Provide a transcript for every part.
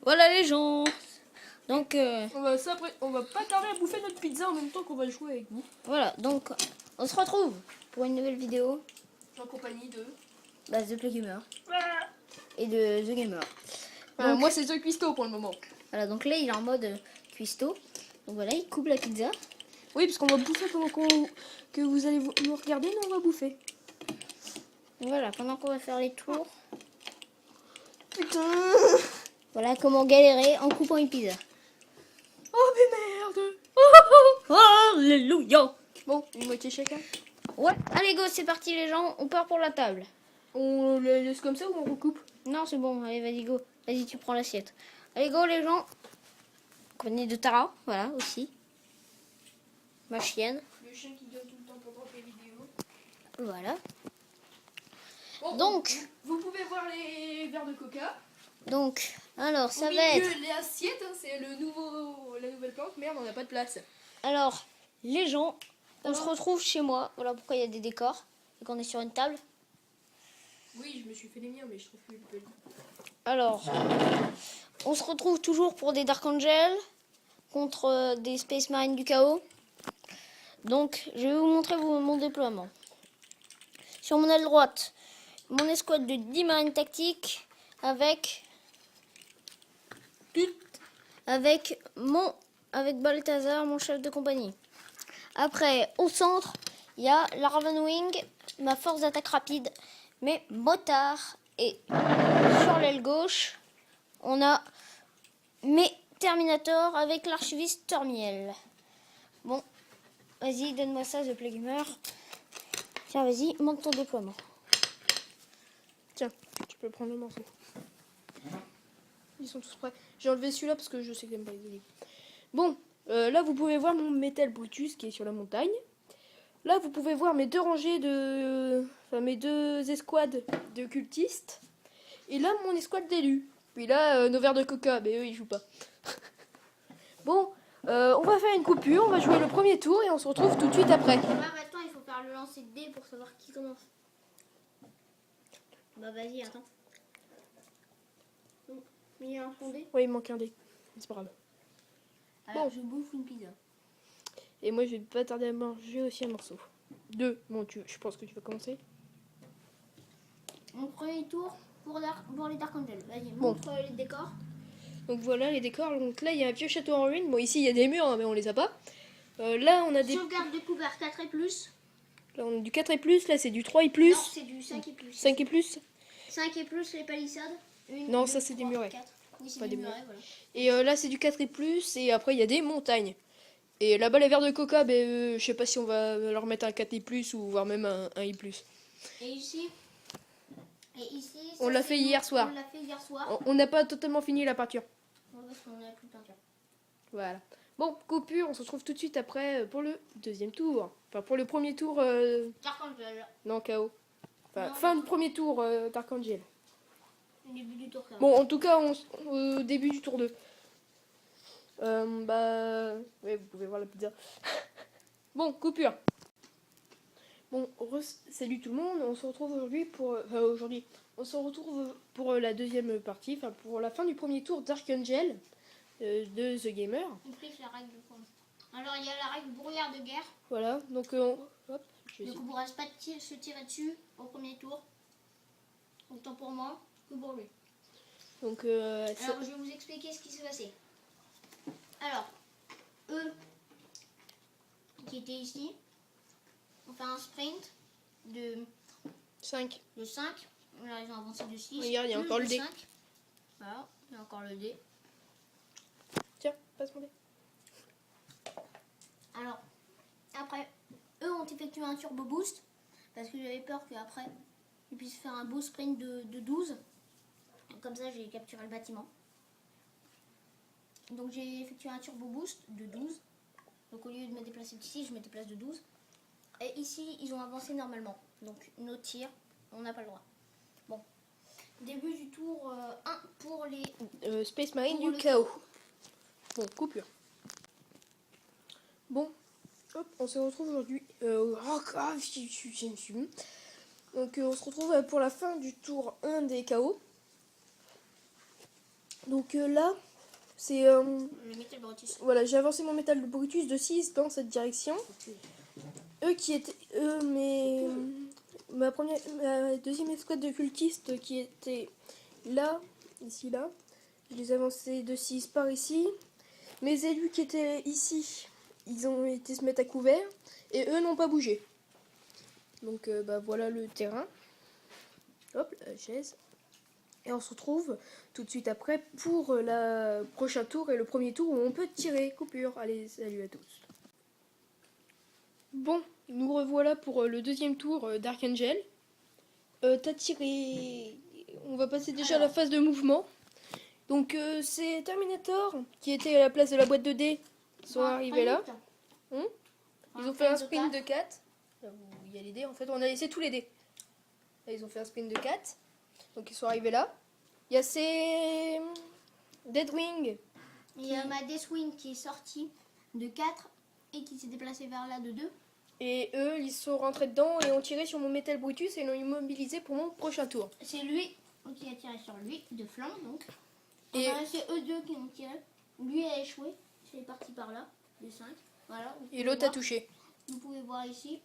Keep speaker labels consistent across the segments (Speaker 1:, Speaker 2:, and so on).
Speaker 1: Voilà les gens. Donc
Speaker 2: On va pas tarder à bouffer notre pizza en même temps qu'on va jouer avec vous.
Speaker 1: voilà, donc on se retrouve pour une nouvelle vidéo
Speaker 2: En compagnie de...
Speaker 1: de Play Gamer et de The Gamer.
Speaker 2: Enfin,
Speaker 1: Donc,
Speaker 2: moi c'est The Cuisto pour le moment.
Speaker 1: voilà, donc là il est en mode cuistot. Donc voilà, il coupe la pizza.
Speaker 2: Oui, parce qu'on va bouffer pendant que vous allez nous regarder, nous on va bouffer.
Speaker 1: Voilà, pendant qu'on va faire les tours.
Speaker 2: Putain.
Speaker 1: Voilà comment galérer en coupant une pizza.
Speaker 2: Oh mais merde.
Speaker 1: Alléluia.
Speaker 2: Bon, une moitié chacun.
Speaker 1: Ouais, allez go, c'est parti les gens, on part pour la table.
Speaker 2: On le laisse comme ça ou on recoupe?
Speaker 1: Non, c'est bon, allez vas-y go. Vas-y, tu prends l'assiette. Allez go les gens. Compagnie de Tara, voilà aussi. Ma chienne.
Speaker 2: Le chien qui donne tout le temps pendant les vidéos.
Speaker 1: Voilà.
Speaker 2: Bon,
Speaker 1: Donc,
Speaker 2: vous pouvez voir les verres de coca.
Speaker 1: Alors ça
Speaker 2: Au
Speaker 1: va
Speaker 2: milieu,
Speaker 1: être.
Speaker 2: les assiettes, hein, c'est la nouvelle plante. Merde, on n'a pas de place.
Speaker 1: Alors, les gens, on se retrouve chez moi. Voilà pourquoi il y a des décors. Et qu'on est sur une table.
Speaker 2: Oui, je me suis fait les miens, mais je trouve plus le peli.
Speaker 1: Alors, on se retrouve toujours pour des Dark Angel contre des Space Marines du chaos. Donc, je vais vous montrer mon déploiement. Sur mon aile droite, mon escouade de 10 marines tactiques avec Balthazar, mon chef de compagnie. Après, au centre, il y a la Ravenwing, ma force d'attaque rapide, mes motards. Et sur l'aile gauche, on a mes Terminators avec l'archiviste Tormiel. Bon, vas-y, donne-moi ça, The Play Gamer. Tiens, vas-y, monte ton déploiement.
Speaker 2: Tiens, tu peux prendre le morceau. Ils sont tous prêts. J'ai enlevé celui-là parce que je sais que j'aime pas les olives. Bon, là vous pouvez voir mon Metal Brutus qui est sur la montagne. Là vous pouvez voir mes deux rangées mes deux escouades de cultistes. Et là mon escouade d'élus. Puis là nos verres de coca, mais eux ils jouent pas. Bon, on va faire une coupure, on va jouer le premier tour et on se retrouve tout de suite après.
Speaker 1: Maintenant, il faut faire le lancer de dés pour savoir qui commence. Bah vas-y, attends. Il y a un fondé.
Speaker 2: Ouais, il manque un dé. C'est pas grave.
Speaker 1: Alors,
Speaker 2: Bon.
Speaker 1: je bouffe une pizza.
Speaker 2: Et moi je vais pas tarder à manger aussi un morceau. Deux. Bon, je pense que tu vas commencer.
Speaker 1: Mon premier tour pour les Dark Angel. Vas-y,
Speaker 2: Bon.
Speaker 1: montre les décors.
Speaker 2: Donc voilà les décors. Donc là il y a un vieux château en ruine. Bon ici il y a des murs hein, mais on les a pas. Là on a des...
Speaker 1: Sauvegarde découvert 4 et plus.
Speaker 2: Là on a du 4 et plus. Là c'est du 3 et plus.
Speaker 1: Non, c'est du 5 et plus.
Speaker 2: 5 et plus.
Speaker 1: 5 et plus, les palissades.
Speaker 2: Non, ça, c'est des murets.
Speaker 1: 4. Oui, c'est
Speaker 2: Pas
Speaker 1: des
Speaker 2: des
Speaker 1: murets, voilà.
Speaker 2: Et là c'est du 4 et plus. Et après il y a des montagnes. Et là-bas les verres de coca, je sais pas si on va leur mettre un 4 et plus ou voire même un et plus.
Speaker 1: Et ici,
Speaker 2: On l'a fait hier soir.
Speaker 1: On l'a fait hier soir.
Speaker 2: On n'a pas totalement fini la peinture.
Speaker 1: Ouais, parce qu'on n'a plus de peinture.
Speaker 2: Voilà. Bon, coupure, on se retrouve tout de suite après pour le deuxième tour. Enfin pour le premier tour...
Speaker 1: Dark Angel.
Speaker 2: Non, KO. Enfin,
Speaker 1: Non,
Speaker 2: fin du premier tour Dark Angel.
Speaker 1: Au début du tour, ça.
Speaker 2: Bon, en tout cas, au début du tour 2. Ouais, vous pouvez voir la pizza. Bon, coupure. Bon, salut tout le monde. On se retrouve aujourd'hui pour... on se retrouve pour la deuxième partie. Enfin, pour la fin du premier tour Dark Angel de The Gamer.
Speaker 1: Complique la règle de forme. Alors, il y a la règle brouillard de guerre.
Speaker 2: Voilà, donc... hop, je vais
Speaker 1: Donc, on ne pourra pas se tirer dessus au premier tour. Autant pour moi que pour lui.
Speaker 2: donc,
Speaker 1: Alors, je vais vous expliquer ce qui s'est passé. Alors, eux, qui étaient ici, on fait un sprint de
Speaker 2: 5.
Speaker 1: 5. Là, ils ont avancé de 6.
Speaker 2: Regarde, il y a encore le dé.
Speaker 1: 5. Voilà, il y a encore le dé.
Speaker 2: Tiens, passe mon dé.
Speaker 1: Alors, après, eux ont effectué un turbo boost parce que j'avais peur qu'après, ils puissent faire un beau sprint de 12. Comme ça, j'ai capturé le bâtiment. Donc, j'ai effectué un turbo boost de 12. Donc, au lieu de me déplacer d'ici, je me déplace de 12. Et ici, ils ont avancé normalement. Donc, nos tirs, on n'a pas le droit. Bon. Début du tour 1 pour les...
Speaker 2: Space Marine
Speaker 1: Pour
Speaker 2: du
Speaker 1: le
Speaker 2: chaos. Bon, coupure. Bon, hop, on se retrouve aujourd'hui. Donc, on se retrouve pour la fin du tour 1 des chaos. Donc là, c'est...
Speaker 1: Le Metal Brutus.
Speaker 2: voilà, j'ai avancé mon métal Brutus de 6 dans cette direction. Eux qui étaient... ma deuxième escouade de cultistes qui était là, ici, là. Je les ai avancés de 6 par ici. Mes élus qui étaient ici, ils ont été se mettre à couvert. Et eux n'ont pas bougé. Donc voilà le terrain. Hop, la chaise. Et on se retrouve tout de suite après pour le prochain tour et le premier tour où on peut tirer. Coupure. Allez, salut à tous. Bon, nous revoilà pour le deuxième tour d'Archangel. T'as tiré... On va passer déjà à la phase de mouvement. Donc c'est Terminator qui était à la place de la boîte de dés. Ils sont arrivés là. Ils ont fait un sprint de 4. Là où il y a les dés, en fait, on a laissé tous les dés. Là, ils ont fait un sprint de 4. Donc ils sont arrivés là. Il y a ces Deadwing.
Speaker 1: Il y a ma Deathwing qui est sortie de 4 et qui s'est déplacée vers là de 2.
Speaker 2: Et eux, ils sont rentrés dedans et ont tiré sur mon Metal Brutus et l'ont immobilisé pour mon prochain tour.
Speaker 1: C'est lui qui a tiré sur lui, de flanc donc.
Speaker 2: Et
Speaker 1: c'est eux deux qui ont tiré. Lui a échoué. C'est parti par là, de 5. Voilà.
Speaker 2: Et l'autre a touché.
Speaker 1: Vous pouvez voir ici.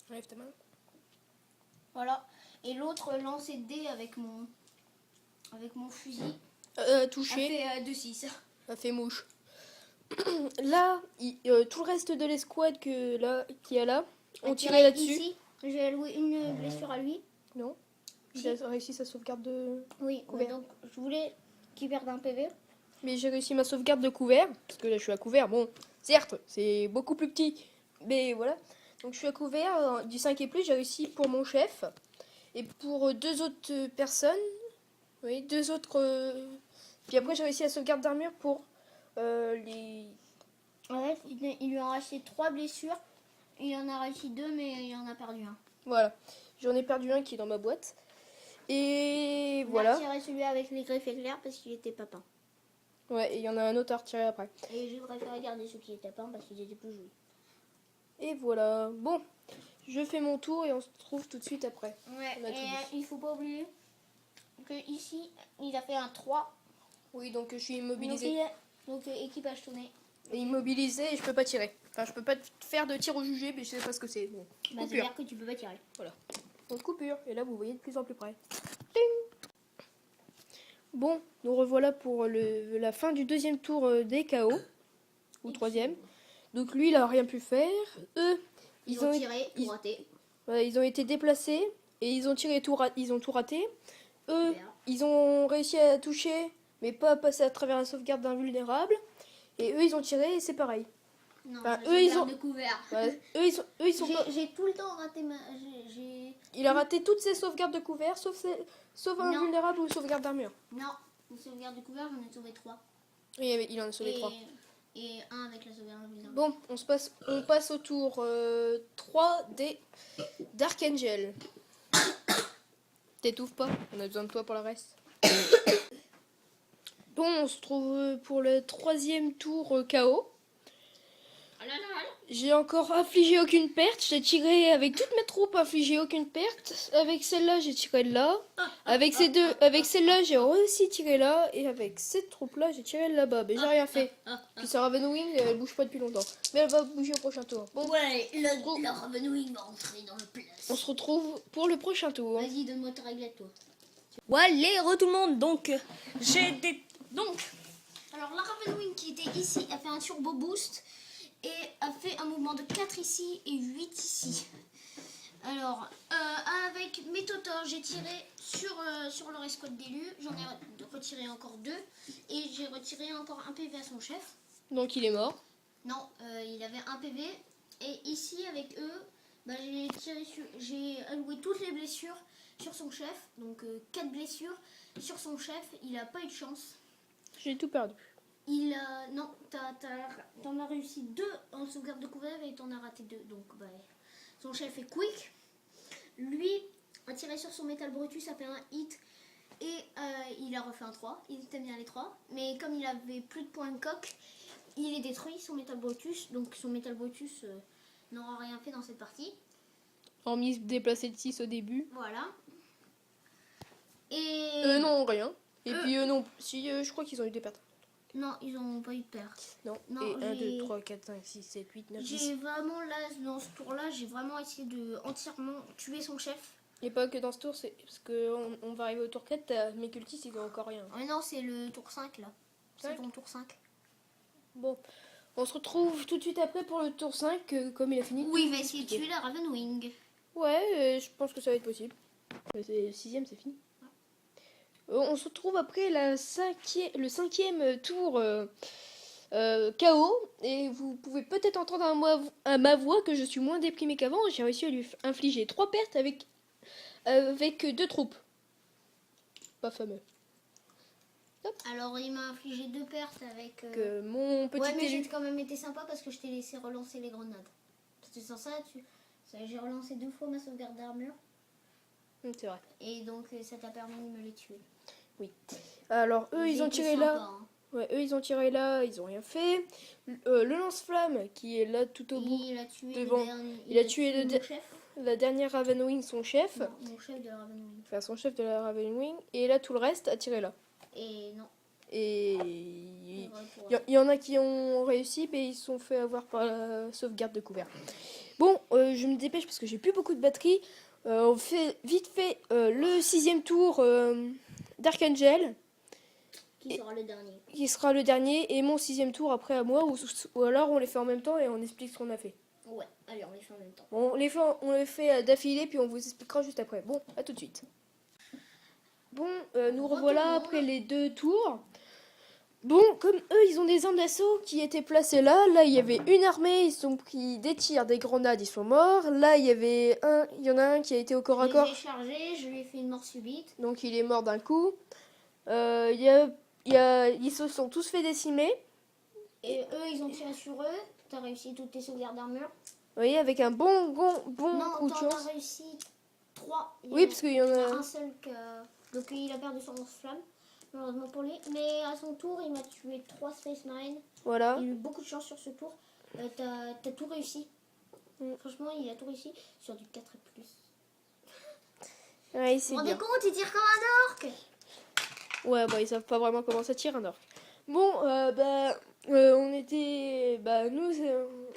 Speaker 2: Enlève ta main.
Speaker 1: Voilà. Et l'autre lancé de dés avec mon fusil.
Speaker 2: Touché.
Speaker 1: A fait 2-6.
Speaker 2: A fait mouche. Là, tout le reste de l'escouade qui est là, ont tiré là-dessus.
Speaker 1: Ici, j'ai alloué une blessure à lui.
Speaker 2: Non. Il a réussi sa sauvegarde de
Speaker 1: Oui,
Speaker 2: couvert.
Speaker 1: donc je voulais qu'il perde un PV.
Speaker 2: Mais j'ai réussi ma sauvegarde de couvert. Parce que là, je suis à couvert. Bon, certes, c'est beaucoup plus petit. Mais voilà. Donc, je suis à couvert. Du 5 et plus, j'ai réussi pour mon chef. Et pour 2 autres personnes. Oui, 2 autres... Puis après, j'ai réussi la sauvegarde d'armure pour les...
Speaker 1: Ouais, il lui a arraché 3 blessures. Il en a réussi 2, mais il en a perdu un.
Speaker 2: Voilà. J'en ai perdu un qui est dans ma boîte. Et voilà.
Speaker 1: J'ai tiré celui avec les griffes éclairs parce qu'il était pas peint.
Speaker 2: Ouais, et il y en a un autre à retirer après.
Speaker 1: Et j'ai préféré garder ceux qui étaient peints parce qu'ils étaient plus jolis.
Speaker 2: Et voilà. Bon, je fais mon tour et on se retrouve tout de suite après.
Speaker 1: Ouais, et il faut pas oublier que ici, il a fait un 3.
Speaker 2: Oui, donc je suis immobilisé.
Speaker 1: Donc équipage tourné.
Speaker 2: Et immobilisé et je peux pas tirer. Enfin, je peux pas faire de tir au jugé, mais je sais pas ce que c'est. Bon,
Speaker 1: Bah, c'est-à-dire que tu peux pas tirer.
Speaker 2: Voilà. Donc coupure. Et là, vous voyez de plus en plus près. Ding. Bon, nous revoilà pour la fin du deuxième tour des KO. Ou troisième. Donc lui, il a rien pu faire. Eux,
Speaker 1: ils ont tiré, tout raté.
Speaker 2: Voilà, ils ont été déplacés et ils ont tiré ils ont tout raté. Eux, ils ont réussi à toucher, mais pas à passer à travers la sauvegarde d'invulnérable. Et eux, ils ont tiré et c'est pareil.
Speaker 1: Non,
Speaker 2: enfin, eux, ils ont
Speaker 1: découvert.
Speaker 2: Ouais, eux, ils sont pas...
Speaker 1: J'ai tout le temps raté ma...
Speaker 2: Il a raté toutes ses sauvegardes de couvert, sauf invulnérable ou sauvegarde d'armure.
Speaker 1: Non, une sauvegarde de couvert, j'en ai sauvé 3.
Speaker 2: Et il en a sauvé 3.
Speaker 1: Et un avec la sauvegarde invulnérable.
Speaker 2: Bon, on passe au tour 3 des d'Archangel. T'étouffes pas, on a besoin de toi pour le reste. Bon, on se trouve pour le troisième tour KO. J'ai encore infligé aucune perte. J'ai tiré avec toutes mes troupes, infligé aucune perte. Avec celle-là, j'ai tiré là. Avec celle-là, j'ai aussi tiré là. Et avec cette troupe-là, j'ai tiré là-bas. Mais j'ai rien fait. Puis sa Ravenwing, elle bouge pas depuis longtemps. Mais elle va bouger au prochain tour. Bon,
Speaker 1: ouais, la Ravenwing va rentrer dans le place.
Speaker 2: On se retrouve pour le prochain tour.
Speaker 1: Vas-y, donne-moi ta réglette, toi.
Speaker 3: Ouais, les tout le monde. Donc, j'ai des... Donc,
Speaker 1: alors la Ravenwing qui était ici a fait un turbo boost et a fait un mouvement de 4 ici et 8 ici. Alors, avec mes totas, j'ai tiré sur leur escouade d'élus. J'en ai retiré encore 2 et j'ai retiré encore un PV à son chef.
Speaker 2: Donc il est mort.
Speaker 1: Non, il avait un PV. Et ici, avec eux, bah, j'ai alloué toutes les blessures sur son chef. Donc 4 blessures sur son chef. Il n'a pas eu de chance.
Speaker 2: J'ai tout perdu.
Speaker 1: Non, t'en as réussi 2 en sauvegarde de couvert et t'en as raté 2. Donc bah, son chef est quick. Lui a tiré sur son Metal Brutus, a fait un hit et il a refait un 3. Il était bien les 3. Mais comme il avait plus de points de coque, il est détruit son Metal Brutus. Donc son Metal Brutus n'aura rien fait dans cette partie.
Speaker 2: Hormis se déplacer de 6 au début.
Speaker 1: Voilà. Et...
Speaker 2: Non, rien. Et puis non, si, je crois qu'ils ont eu des pertes.
Speaker 1: Non, ils ont pas eu de perte.
Speaker 2: Non,
Speaker 1: Non,
Speaker 2: et 1, 2,
Speaker 1: j'ai-
Speaker 2: 3, 4, 5, 6, 7, 8, 9, 10.
Speaker 1: J'ai vraiment, là, dans ce tour-là, j'ai vraiment essayé de entièrement tuer son chef.
Speaker 2: Et pas que dans ce tour, c'est parce qu'on va arriver au tour 4, mes cultistes, ils ont encore rien.
Speaker 1: Oh, non, c'est le tour 5, là. C'est
Speaker 2: 5.
Speaker 1: ton tour 5.
Speaker 2: Bon, on se retrouve tout de suite après pour le tour 5, comme il a fini.
Speaker 1: Oui, il va essayer de tuer la Ravenwing.
Speaker 2: Ouais, je pense que ça va être possible. C'est le 6ème, c'est fini. On se retrouve après le 5e tour KO. Et vous pouvez peut-être entendre à ma voix que je suis moins déprimé qu'avant. J'ai réussi à lui infliger 3 pertes avec 2 troupes. Pas fameux.
Speaker 1: Alors, il m'a infligé 2 pertes avec...
Speaker 2: Que mon petit
Speaker 1: ouais, mais
Speaker 2: élu.
Speaker 1: j'ai quand même été sympa parce que je t'ai laissé relancer les grenades. Parce que sans ça, j'ai relancé 2 fois ma sauvegarde d'armure.
Speaker 2: C'est vrai.
Speaker 1: Et donc, ça t'a permis de me les tuer.
Speaker 2: Oui. Alors, eux, ils
Speaker 1: J'ai
Speaker 2: ont
Speaker 1: été
Speaker 2: tiré
Speaker 1: sympa,
Speaker 2: là.
Speaker 1: hein.
Speaker 2: Ouais, eux, ils ont tiré là, ils ont rien fait. Le lance-flamme, qui est là tout au bout.
Speaker 1: Il a tué
Speaker 2: devant.
Speaker 1: le dernier.
Speaker 2: Il a tué
Speaker 1: mon chef.
Speaker 2: La dernière Ravenwing, son chef.
Speaker 1: Non, mon chef de la Ravenwing.
Speaker 2: Enfin, son chef de la Ravenwing. Et là, tout le reste a tiré là.
Speaker 1: Et non.
Speaker 2: Et
Speaker 1: c'est vrai pour
Speaker 2: il y en a qui ont réussi, mais ils se sont fait avoir par la sauvegarde de couvert. Bon, je me dépêche parce que j'ai plus beaucoup de batterie. On fait vite fait le 6e tour d'Archangel,
Speaker 1: Qui sera le dernier.
Speaker 2: qui sera le dernier, et mon 6e tour après à moi, ou alors on les fait en même temps et on explique ce qu'on a fait.
Speaker 1: Ouais, allez, on les fait en même temps.
Speaker 2: Bon, on les fait d'affilée, puis on vous expliquera juste après. Bon, à tout de suite. Bon, nous revoilà après les 2 tours. Bon, comme eux, ils ont des armes d'assaut qui étaient placées là. Là, il y avait une armée, ils sont pris des tirs, des grenades, ils sont morts. Là, il y en a un qui a été au corps à corps.
Speaker 1: J'ai chargé, je lui ai fait une mort subite.
Speaker 2: Donc, il est mort d'un coup. Ils se sont tous fait décimer.
Speaker 1: Et eux, ils ont tiré sur eux. T'as réussi toutes tes sauvegardes d'armure.
Speaker 2: Vous voyez, avec un bon
Speaker 1: Non,
Speaker 2: coup de
Speaker 1: t'en
Speaker 2: chance.
Speaker 1: as réussi 3.
Speaker 2: Oui, parce qu'il y en
Speaker 1: Il y en
Speaker 2: a...
Speaker 1: a un seul donc il a perdu son lance-flamme, malheureusement pour lui. Mais à son tour, il m'a tué 3 Space Marines.
Speaker 2: Voilà.
Speaker 1: Il a eu beaucoup de chance sur ce tour. T'as tout réussi. Franchement, il a tout réussi sur du 4 et plus.
Speaker 2: Ouais,
Speaker 1: Vous
Speaker 2: c'est
Speaker 1: vous rendez
Speaker 2: bien.
Speaker 1: compte, il tire comme un orque.
Speaker 2: Ouais, bah, ils savent pas vraiment comment ça tire un orc. Bon, on était...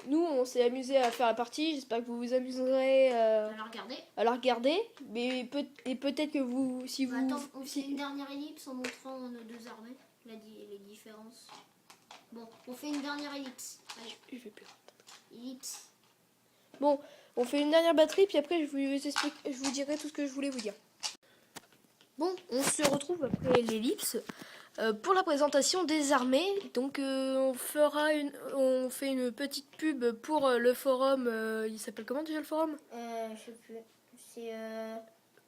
Speaker 2: nous, on s'est amusé à faire la partie. J'espère que vous vous amuserez
Speaker 1: Alors regardez.
Speaker 2: à la regarder. Mais peut-être que si
Speaker 1: Bah,
Speaker 2: vous...
Speaker 1: attends, on fait une dernière ellipse en montrant nos 2 armées, les différences. Bon, on fait une dernière ellipse. Allez,
Speaker 2: Je vais plus.
Speaker 1: ellipse.
Speaker 2: Bon, on fait une dernière batterie, puis après je vous dirai tout ce que je voulais vous dire. Bon, on se retrouve après l'ellipse pour la présentation des armées. Donc on fait une petite pub pour le forum. Il s'appelle comment déjà le forum?
Speaker 1: Je sais plus. C'est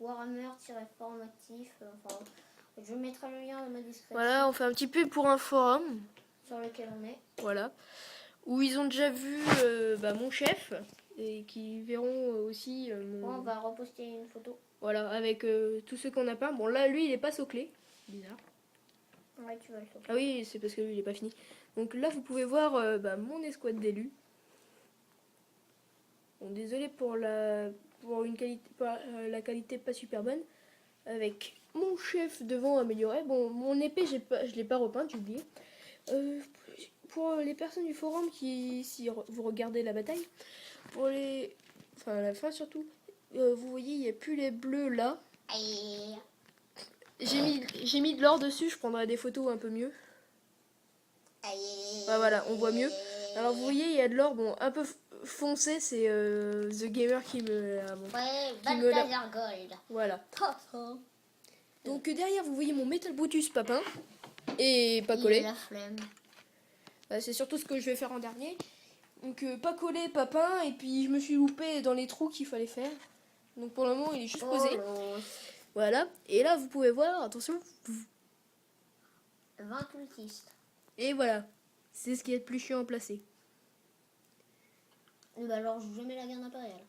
Speaker 1: Warhammer-forum actif. Enfin, je mettrai le lien dans ma description.
Speaker 2: Voilà, on fait un petit pub pour un forum.
Speaker 1: Sur lequel on est.
Speaker 2: Voilà. Où ils ont déjà vu mon chef. Et qui verront aussi
Speaker 1: Bon, on va reposter une photo.
Speaker 2: Voilà, avec tout ce qu'on a peint. Bon, là, lui, il est pas soclé. Bizarre.
Speaker 1: Ouais, tu vas le faire.
Speaker 2: Ah oui, c'est parce que lui, il est pas fini. Donc là, vous pouvez voir mon escouade d'élus. Bon, désolé pour la qualité pas super bonne. Avec mon chef devant amélioré. Bon, mon épée, je l'ai pas repeinte, j'ai oublié. Pour les personnes du forum si vous regardez la bataille, à la fin surtout, vous voyez, il n'y a plus les bleus là.
Speaker 1: Aïe.
Speaker 2: J'ai mis de l'or dessus, je prendrai des photos un peu mieux.
Speaker 1: Aïe.
Speaker 2: Voilà, on voit mieux. Alors vous voyez, il y a de l'or, bon, un peu foncé, c'est The Gamer qui me l'a montré.
Speaker 1: Ouais,
Speaker 2: Qui me l'a-
Speaker 1: Balthazar Gold.
Speaker 2: Voilà. Donc derrière, vous voyez mon Metal Brutus Papin. Et pas
Speaker 1: Il
Speaker 2: collé.
Speaker 1: a la flemme.
Speaker 2: C'est surtout ce que je vais faire en dernier. Donc pas collé, Papin, et puis je me suis loupé dans les trous qu'il fallait faire. Donc pour le moment, il est juste posé. Voilà. Et là, vous pouvez voir, attention.
Speaker 1: 20 cultistes.
Speaker 2: Et voilà. C'est ce qui est le plus chiant à placer.
Speaker 1: Bah alors, je joue jamais la garde impériale.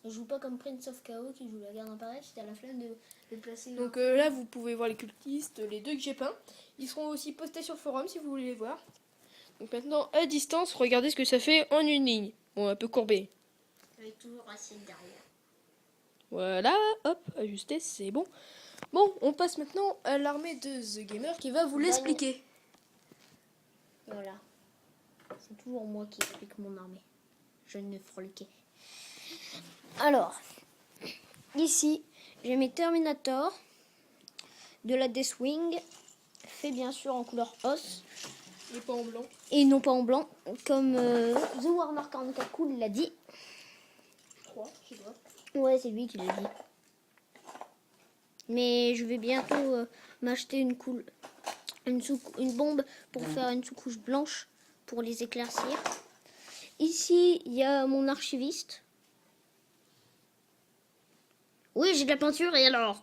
Speaker 1: Je joue pas comme Prince of Chaos qui joue la garde impériale, c'était à la flemme de placer.
Speaker 2: Donc là, vous pouvez voir les cultistes, les 2 que j'ai peints. Ils seront aussi postés sur le forum si vous voulez les voir. Donc maintenant, à distance, regardez ce que ça fait en une ligne. Bon, un peu courbé.
Speaker 1: Avec toujours assiette derrière.
Speaker 2: Voilà, hop, ajusté, c'est bon. Bon, on passe maintenant à l'armée de The Gamer qui va vous l'expliquer.
Speaker 1: Voilà. C'est toujours moi qui explique mon armée. Je ne froliquais. Alors, ici, j'ai mes Terminators de la Deathwing, fait bien sûr en couleur os.
Speaker 2: Et pas en blanc.
Speaker 1: Et non pas en blanc, comme The Warhammer 44 Cool l'a dit.
Speaker 2: 3, je sais pas.
Speaker 1: Ouais, c'est lui qui l'a dit. Mais je vais bientôt m'acheter une bombe pour faire une sous-couche blanche pour les éclaircir. Ici, il y a mon archiviste. Oui, j'ai de la peinture et alors?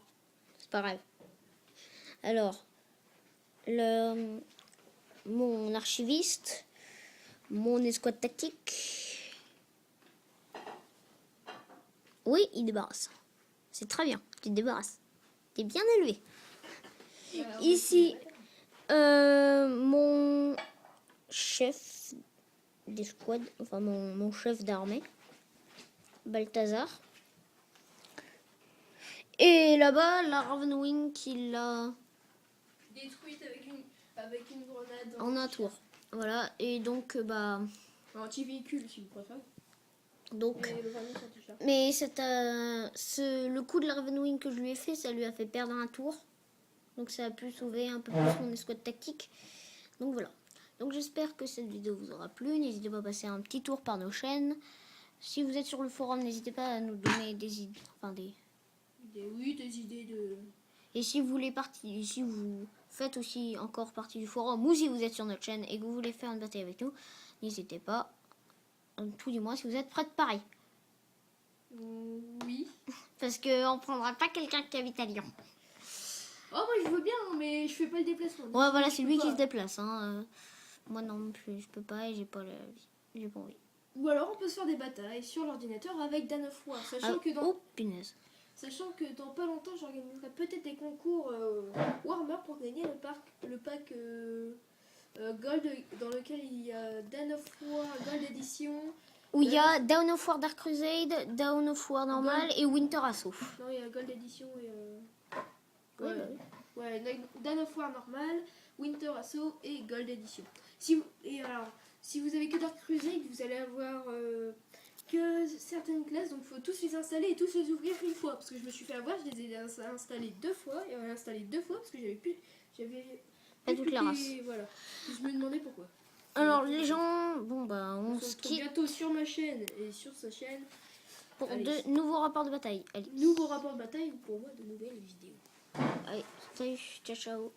Speaker 1: C'est pas grave. Alors, mon archiviste, mon escouade tactique. Oui, il débarrasse. C'est très bien, tu te débarrasses. T'es bien élevé. Ici, mon chef d'escouade, enfin mon chef d'armée, Balthazar. Et là-bas, la Ravenwing qui l'a
Speaker 2: Détruite avec une grenade.
Speaker 1: en un tour. Voilà, et donc,
Speaker 2: Un anti-véhicule, si vous préférez.
Speaker 1: donc,
Speaker 2: Et le vernis sur t-shirt.
Speaker 1: mais le coup de la Ravenwing que je lui ai fait, ça lui a fait perdre un tour. Donc ça a pu sauver un peu plus mon escouade tactique. Donc voilà. Donc j'espère que cette vidéo vous aura plu. N'hésitez pas à passer un petit tour par nos chaînes. Si vous êtes sur le forum, n'hésitez pas à nous donner des idées. Enfin des
Speaker 2: idées de...
Speaker 1: Et si vous faites aussi encore partie du forum, ou si vous êtes sur notre chaîne et que vous voulez faire une bataille avec nous, n'hésitez pas. Tout du moins si vous êtes prêts de pareil.
Speaker 2: Oui.
Speaker 1: Parce qu'on ne prendra pas quelqu'un qui habite à Lyon.
Speaker 2: Oh, moi je veux bien, mais je fais pas le déplacement.
Speaker 1: Ouais, voilà, c'est lui qui
Speaker 2: pas.
Speaker 1: se déplace. Hein. Moi non plus, je peux pas et j'ai pas envie.
Speaker 2: Ou alors on peut se faire des batailles sur l'ordinateur avec Dan of War.
Speaker 1: Oh, punaise.
Speaker 2: Sachant que dans pas longtemps, j'organiserai peut-être des concours Warhammer pour gagner le pack Gold dans lequel il y a Dan of War Gold Edition.
Speaker 1: Où il y a Dawn of War Dark Crusade, Dawn of War normal et Winter Assault.
Speaker 2: Non, il y a Gold Edition et...
Speaker 1: Ouais,
Speaker 2: ouais, Dan of War normal, Winter Assault et Gold Edition. Si vous avez que Dark Crusade, vous allez avoir que certaines classes, donc il faut tous les installer et tous les ouvrir une fois. Parce que je me suis fait avoir, je les ai installés 2 fois et réinstallés 2 fois parce que
Speaker 1: pas toutes les races.
Speaker 2: Voilà. Je me demandais pourquoi.
Speaker 1: Alors les gens, bon bah on se quitte
Speaker 2: bientôt sur ma chaîne et sur sa chaîne
Speaker 1: pour de nouveaux rapports de bataille. Allez,
Speaker 2: nouveau rapport de bataille ou pour moi de nouvelles vidéos.
Speaker 1: allez, salut, ciao ciao.